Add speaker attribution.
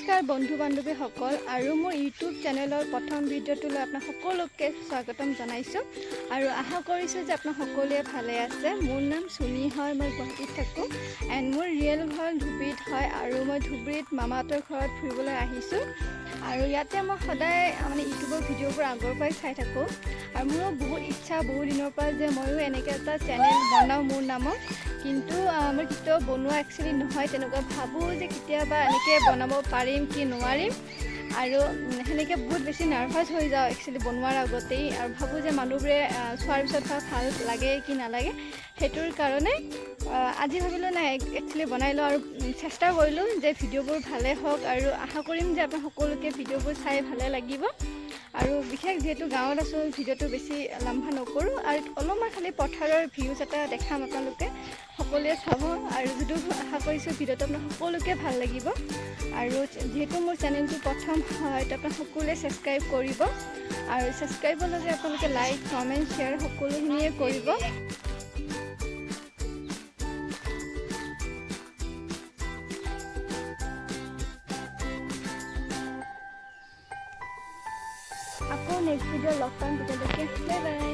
Speaker 1: নমস্কাৰ বন্ধু বান্ধৱীসকল আৰু মোৰ ইউটিউব চেনেলৰ প্ৰথম ভিডিঅ'টোলৈ আপোনাক সকলোকে স্বাগতম জনাইছোঁ আৰু আশা কৰিছোঁ যে আপোনাক সকলোৱে ভালে আছে। মোৰ নাম চুনি হয়, মই গুৱাহাটীত থাকোঁ এণ্ড মোৰ ৰিয়েল ঘৰ ধুবুৰীত হয় আৰু মই ধুবুৰীত মামাহঁতৰ ঘৰত ফুৰিবলৈ আহিছোঁ আৰু ইয়াতে মই সদায় ইউটিউবৰ ভিডিঅ'বোৰ আগৰ পৰাই চাই থাকোঁ আৰু মোৰো বহুত ইচ্ছা বহু দিনৰ পৰা যে ময়ো এনেকৈ এটা চেনেল বনাওঁ মোৰ নামত, কিন্তু মোৰ কেতিয়াও বনোৱা একচুৱেলি নহয়। তেনেকুৱা ভাবোঁ যে কেতিয়াবা এনেকৈ বনাব পাৰিম কি নোৱাৰিম আৰু সেনেকৈ বহুত বেছি নাৰ্ভাছ হৈ যাওঁ একচুৱেলি বনোৱাৰ আগতেই আৰু ভাবোঁ যে মানুহবোৰে চোৱাৰ পিছত ভাল লাগে কি নালাগে। সেইটোৰ কাৰণে আজি ভাবিলোঁ নাই একচুৱেলি বনাই লওঁ আৰু চেষ্টা কৰিলোঁ যে ভিডিঅ'বোৰ ভালে হওক আৰু আশা কৰিম যে আপোনাক সকলোকে ভিডিঅ'বোৰ চাই ভালে লাগিব। আৰু বিশেষ যিহেতু গাঁৱত আছোঁ ভিডিঅ'টো বেছি লম্বা নকৰোঁ আৰু অলপমান খালি পথাৰৰ ভিউজ এটা দেখাম, আপোনালোকে সকলোৱে চাব আৰু যিটো আশা কৰিছোঁ ভিডিঅ'টো আপোনাক সকলোকে ভাল লাগিব। আৰু যিহেতু মোৰ চেনেলটো প্ৰথম হয় তো আপোনাক সকলোৱে ছাবস্ক্ৰাইব কৰিব আৰু ছাবস্ক্ৰাইবৰ লগে আপোনালোকে লাইক কমেণ্ট শ্বেয়াৰ সকলোখিনিয়ে কৰিব। আকৌ নেক্সট ভিডিঅ' লগ পাম, তেতিয়ালৈকে বাই বাই।